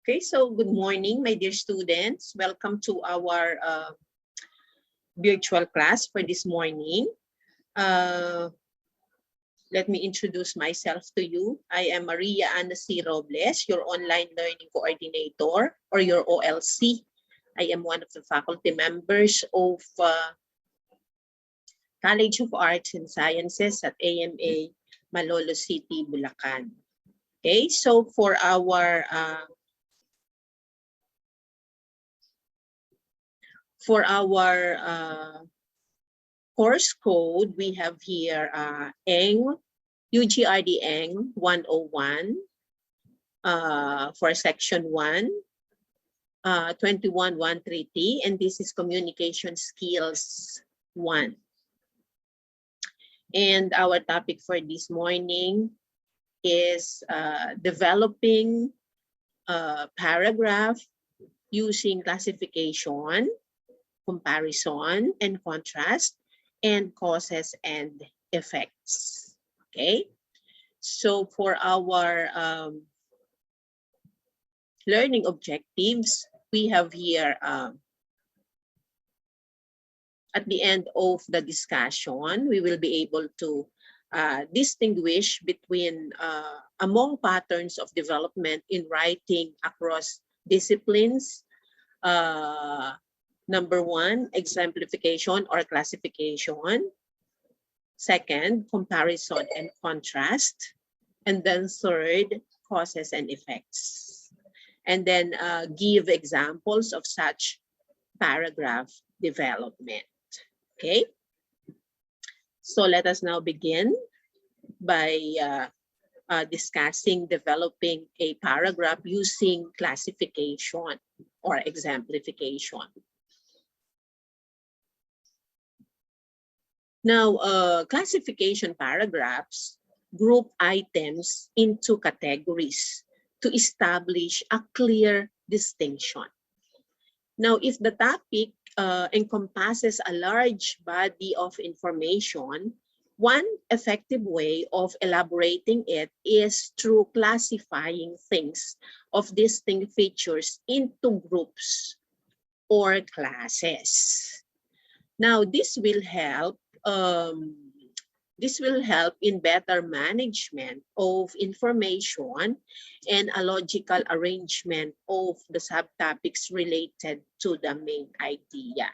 Okay, so good morning, my dear students. Welcome to our virtual class for this morning. Let me introduce myself to you. I am Maria Ana C. Robles, your online learning coordinator or your OLC. I am one of the faculty members of College of Arts and Sciences at AMA Malolo City, Bulacan. Okay, so for our course code, we have here ENG, UGRD ENG 101 for section 1, 21133, and this is communication skills 1. And our topic for this morning is developing a paragraph using classification, comparison and contrast, and causes and effects. Okay, so for our learning objectives, we have here at the end of the discussion, we will be able to distinguish between among patterns of development in writing across disciplines. Number 1, exemplification or classification. Second, comparison and contrast. And then third, causes and effects. And then give examples of such paragraph development. Okay, so let us now begin by discussing developing a paragraph using classification or exemplification. Now, classification paragraphs group items into categories to establish a clear distinction. Now, if the topic encompasses a large body of information, one effective way of elaborating it is through classifying things of distinct features into groups or classes. Now, this will help in better management of information and a logical arrangement of the subtopics related to the main idea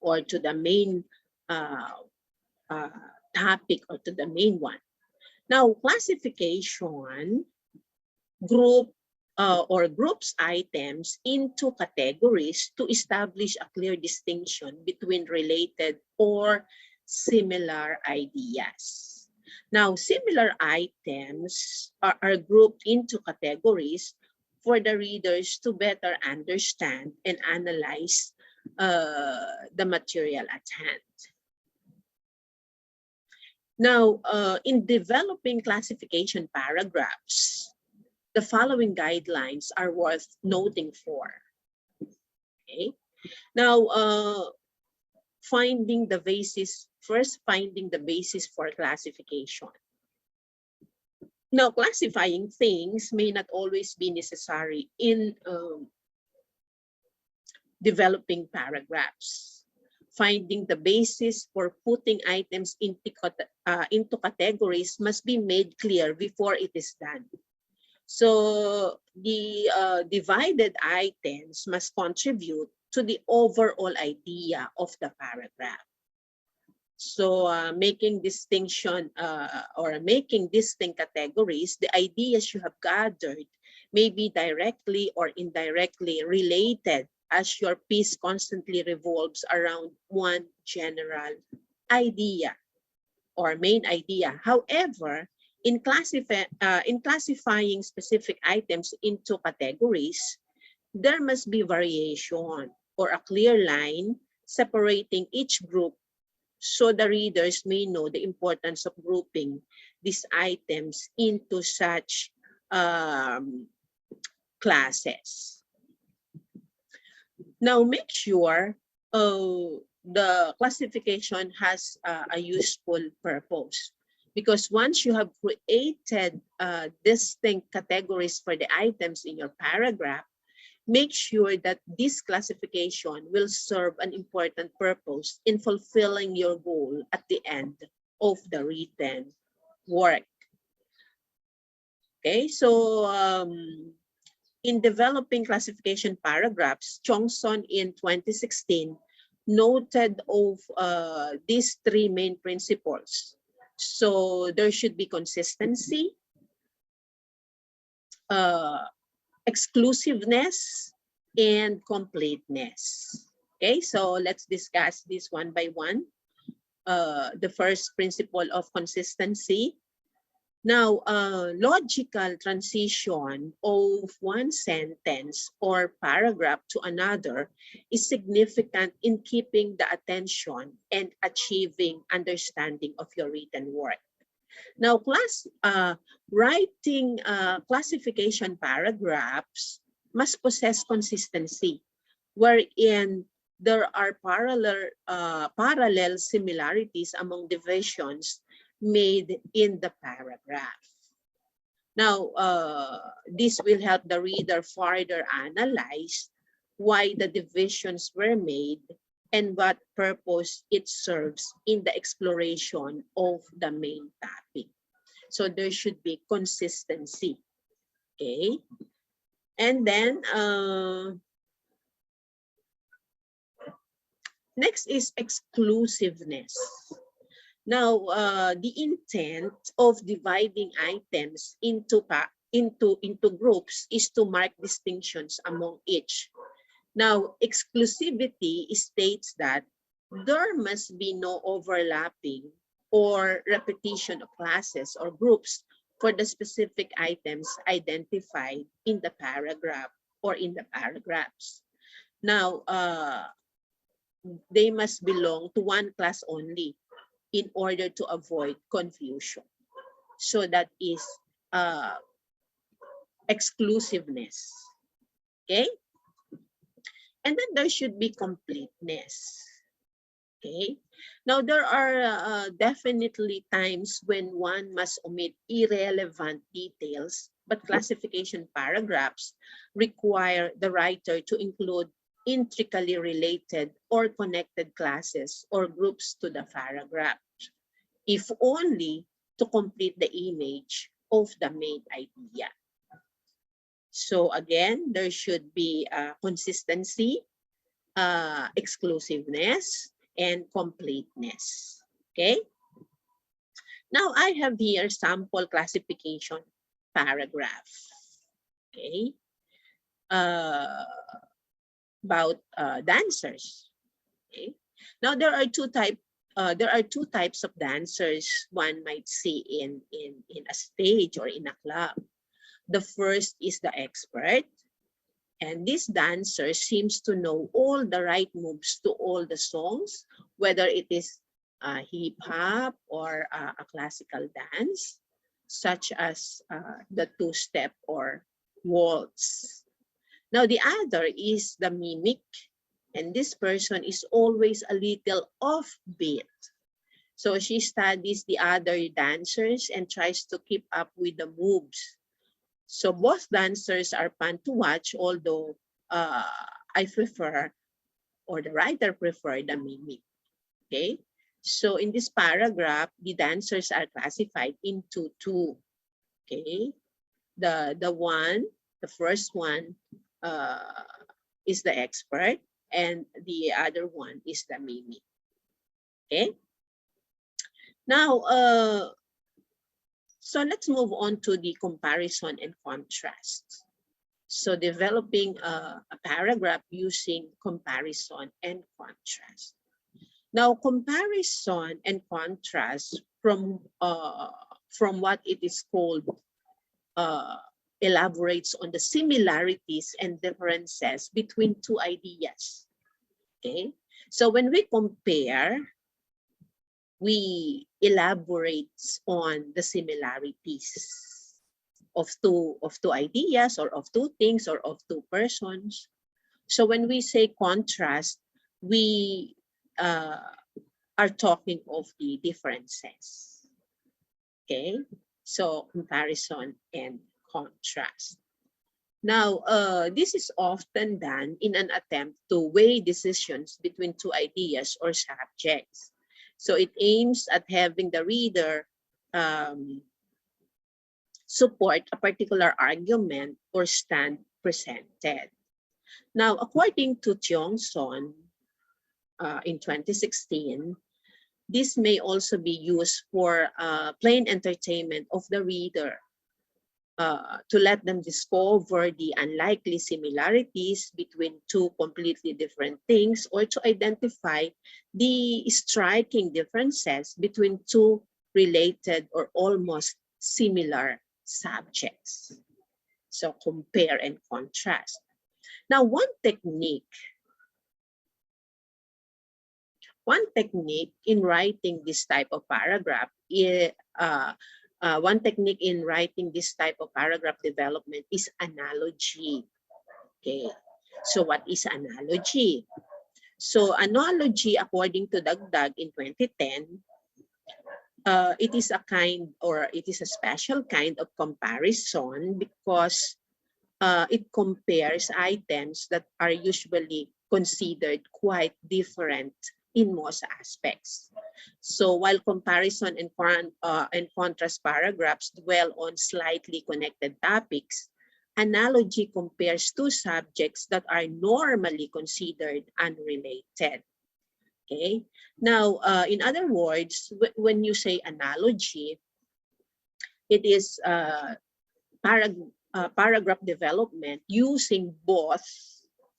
or to the main topic or to the main one. Now, classification groups items into categories to establish a clear distinction between related or similar ideas. Now, similar items are grouped into categories for the readers to better understand and analyze the material at hand. Now, in developing classification paragraphs, the following guidelines are worth noting for. Okay. Now, finding the basis for classification. Now, classifying things may not always be necessary in developing paragraphs. Finding the basis for putting items into categories must be made clear before it is done. So the divided items must contribute to the overall idea of the paragraph. So making distinction or making distinct categories, the ideas you have gathered may be directly or indirectly related as your piece constantly revolves around one general idea or main idea. However, in classifying specific items into categories, there must be variation or a clear line separating each group so the readers may know the importance of grouping these items into such classes. Now, make sure the classification has a useful purpose. Because once you have created distinct categories for the items in your paragraph, make sure that this classification will serve an important purpose in fulfilling your goal at the end of the written work. Okay, so in developing classification paragraphs, Chongson in 2016 noted of these three main principles. So there should be consistency, exclusiveness, and completeness. Okay, so let's discuss this one by one. The first principle of consistency. Now, logical transition of one sentence or paragraph to another is significant in keeping the attention and achieving understanding of your written work. Now, writing classification paragraphs must possess consistency, wherein there are parallel similarities among divisions made in the paragraph. Now, this will help the reader further analyze why the divisions were made and what purpose it serves in the exploration of the main topic. So there should be consistency, okay? And then, next is exclusiveness. Now, the intent of dividing items into groups is to mark distinctions among each. Now, exclusivity states that there must be no overlapping or repetition of classes or groups for the specific items identified in the paragraph or in the paragraphs. Now, they must belong to one class only in order to avoid confusion. So that is exclusiveness, okay? And then there should be completeness, okay? Now, there are definitely times when one must omit irrelevant details, but classification paragraphs require the writer to include intricately related or connected classes or groups to the paragraph, if only to complete the image of the main idea. So again, there should be consistency, exclusiveness, and completeness. Okay. Now I have here sample classification paragraph. Okay. About dancers. Okay. Now there are two types of dancers one might see in a stage or in a club. The first is the expert, and this dancer seems to know all the right moves to all the songs, whether it is hip hop or a classical dance, such as the two-step or waltz. Now the other is the mimic, and this person is always a little offbeat. So she studies the other dancers and tries to keep up with the moves. So both dancers are fun to watch, although I prefer, or the writer prefer, the mimic. Okay. So in this paragraph, the dancers are classified into two. Okay. The first one is the expert, and the other one is the mimic. Okay. Now, so let's move on to the comparison and contrast. So developing a paragraph using comparison and contrast. Now, comparison and contrast from what it is called elaborates on the similarities and differences between two ideas. Okay, so when we compare, we elaborate on the similarities of two ideas, or of two things, or of two persons. So when we say contrast, we are talking of the differences. Okay, so comparison and contrast. Now, this is often done in an attempt to weigh decisions between two ideas or subjects. So it aims at having the reader support a particular argument or stand presented. Now, according to Johnson in 2016, this may also be used for plain entertainment of the reader, to let them discover the unlikely similarities between two completely different things, or to identify the striking differences between two related or almost similar subjects. So compare and contrast. Now, one technique in writing this type of paragraph development is analogy. Okay, so what is analogy? So analogy, according to Dagdag in 2010, it is a special kind of comparison because it compares items that are usually considered quite different in most aspects. So while comparison and contrast paragraphs dwell on slightly connected topics, analogy compares two subjects that are normally considered unrelated. Okay. Now, in other words, when you say analogy, it is paragraph development using both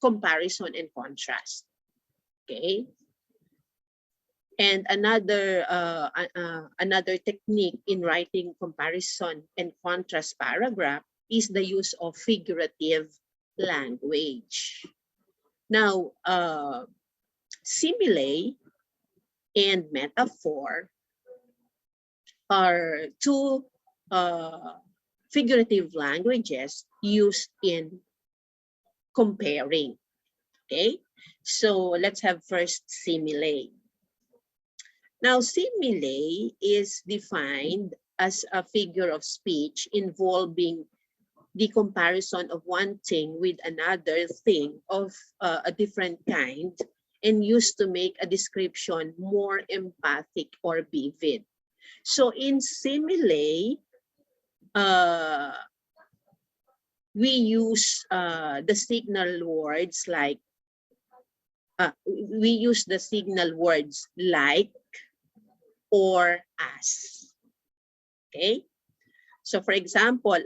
comparison and contrast. Okay. And another technique in writing comparison and contrast paragraph is the use of figurative language. Now, simile and metaphor are two figurative languages used in comparing. Okay, so let's have first simile. Now, simile is defined as a figure of speech involving the comparison of one thing with another thing of a different kind, and used to make a description more emphatic or vivid. So in simile, we use the signal words like or as. Okay, so for example,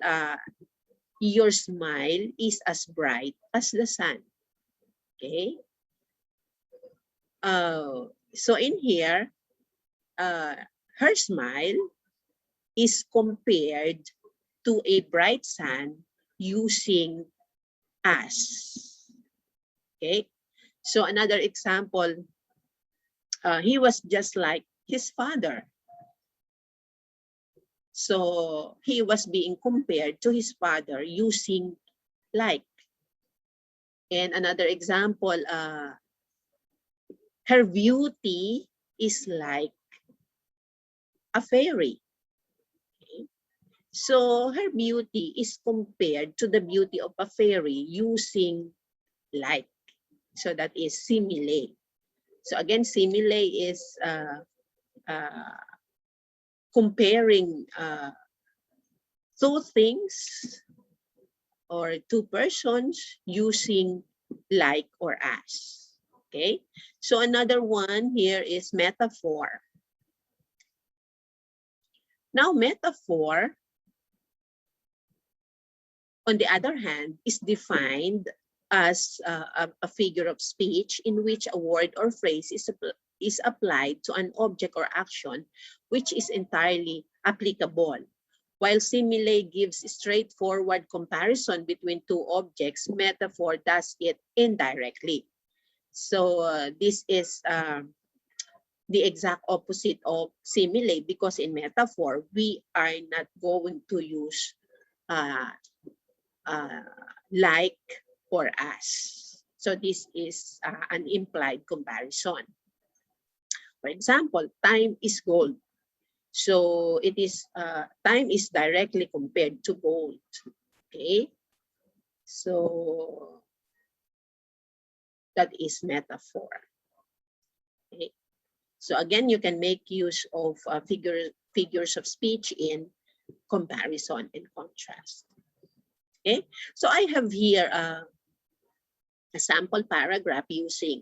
your smile is as bright as the sun. Okay, so in here, her smile is compared to a bright sun using as. Okay, so another example, he was just like his father. So he was being compared to his father using like. And another example, her beauty is like a fairy. Okay. So her beauty is compared to the beauty of a fairy using like. So that is simile. So again, simile is comparing two things or two persons using like or as. Okay, so another one here is metaphor. Now, metaphor, on the other hand, is defined as a figure of speech in which a word or phrase is applied to an object or action which is entirely applicable. While simile gives straightforward comparison between two objects, metaphor does it indirectly. So this is the exact opposite of simile, because in metaphor, we are not going to use like or as. So this is an implied comparison. For example, time is gold. So it is time is directly compared to gold. Okay, so that is metaphor. Okay, so again, you can make use of figures of speech in comparison and contrast. Okay, so I have here a sample paragraph using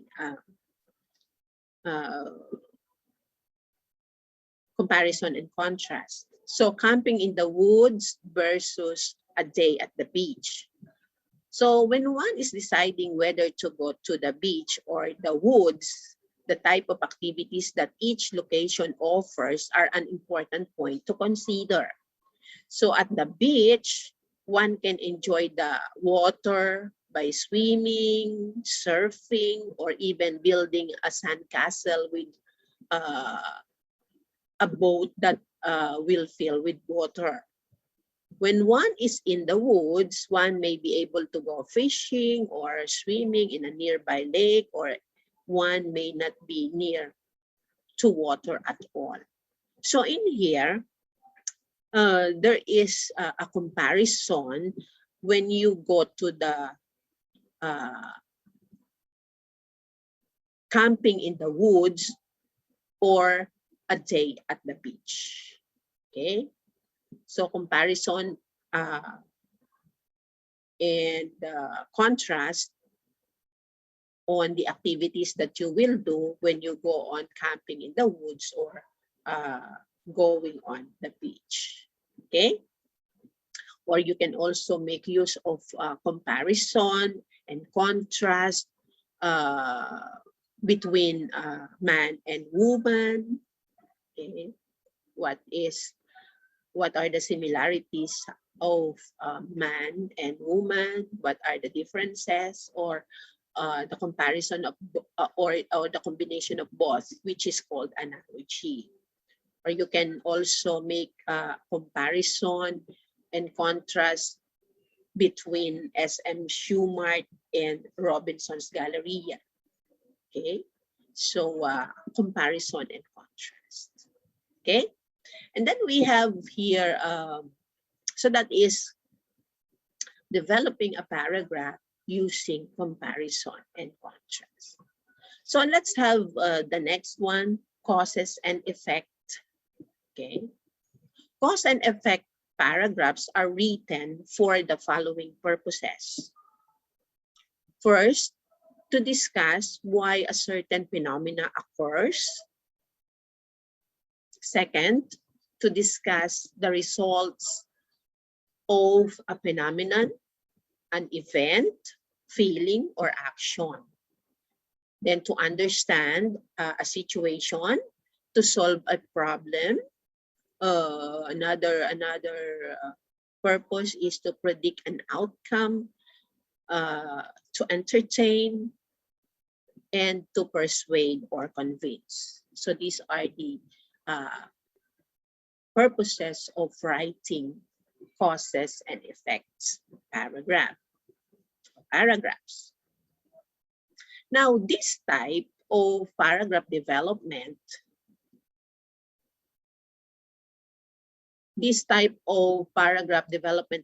comparison and contrast. So camping in the woods versus a day at the beach. So when one is deciding whether to go to the beach or the woods, the type of activities that each location offers are an important point to consider. So at the beach, one can enjoy the water by swimming, surfing, or even building a sandcastle with a boat that will fill with water. When one is in the woods, one may be able to go fishing or swimming in a nearby lake, or one may not be near to water at all. So in here, there is a comparison when you go to the camping in the woods or a day at the beach. Okay, so comparison and contrast on the activities that you will do when you go on camping in the woods or going on the beach. Okay, or you can also make use of comparison and contrast between man and woman. Okay, what are the similarities of man and woman? What are the differences, or the comparison of or the combination of both, which is called analogy. Or you can also make a comparison and contrast between SM Schumart and Robinson's Galleria. Okay, so comparison and contrast. Okay, and then we have here, so that is developing a paragraph using comparison and contrast. So let's have the next one, causes and effect. Okay, cause and effect paragraphs are written for the following purposes. First, to discuss why a certain phenomena occurs. Second, to discuss the results of a phenomenon, an event, feeling, or action. Then to understand a situation, to solve a problem. Another purpose is to predict an outcome, to entertain, and to persuade or convince. So these are the purposes of writing causes and effects paragraphs. Now, this type of paragraph development,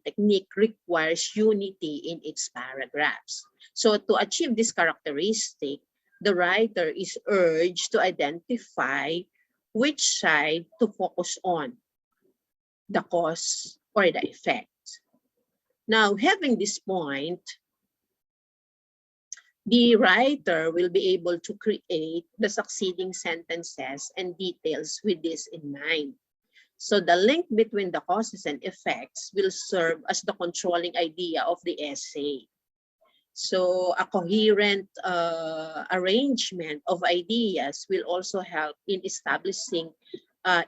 technique requires unity in its paragraphs. So to achieve this characteristic, the writer is urged to identify which side to focus on, the cause or the effect. Now, having this point, the writer will be able to create the succeeding sentences and details with this in mind. So the link between the causes and effects will serve as the controlling idea of the essay. So a coherent arrangement of ideas will also help in establishing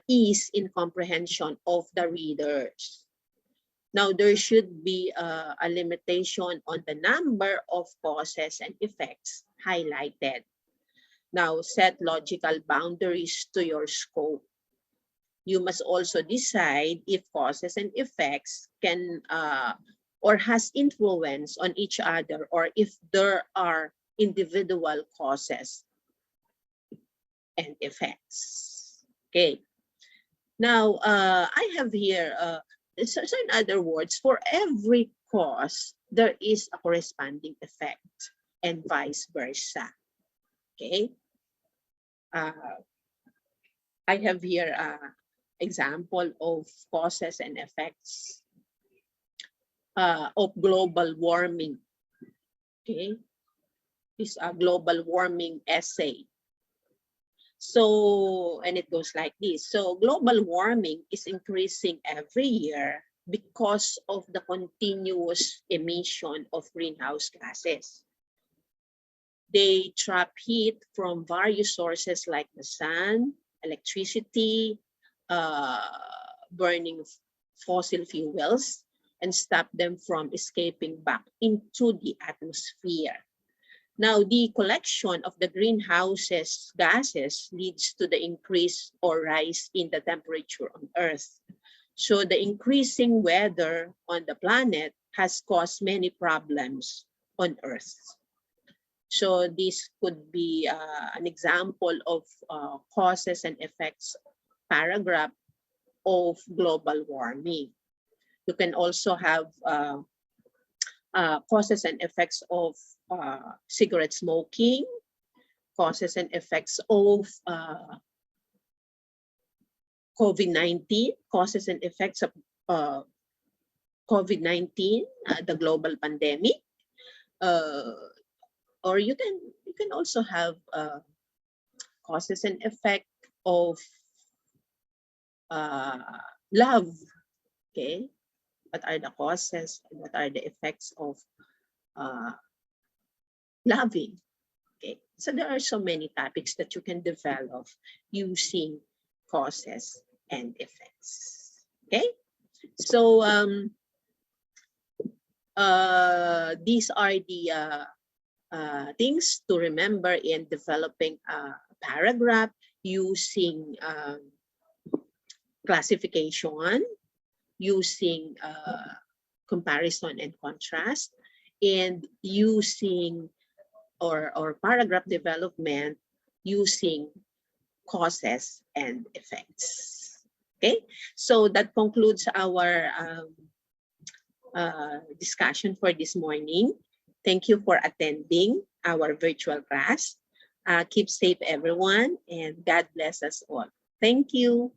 ease in comprehension of the readers. Now, there should be a limitation on the number of causes and effects highlighted. Now, set logical boundaries to your scope. You must also decide if causes and effects can or has influence on each other, or if there are individual causes and effects. Okay. Now, I have here, so in other words, for every cause, there is a corresponding effect and vice versa. Okay. I have here example of causes and effects of global warming. Okay. This global warming essay. So, and it goes like this. So global warming is increasing every year because of the continuous emission of greenhouse gases. They trap heat from various sources like the sun, electricity, burning fossil fuels, and stop them from escaping back into the atmosphere. Now, the collection of the greenhouse gases leads to the increase or rise in the temperature on Earth. So the increasing weather on the planet has caused many problems on Earth. So this could be an example of causes and effects paragraph of global warming. You can also have causes and effects of cigarette smoking, causes and effects of COVID-19, causes and effects of COVID-19, the global pandemic, or you can also have causes and effect of love. Okay, what are the causes and what are the effects of loving? Okay, so there are so many topics that you can develop using causes and effects. Okay, so these are the things to remember in developing a paragraph using classification, using comparison and contrast, and using or paragraph development using causes and effects. Okay, so that concludes our discussion for this morning. Thank you for attending our virtual class. Keep safe, everyone, and God bless us all. Thank you.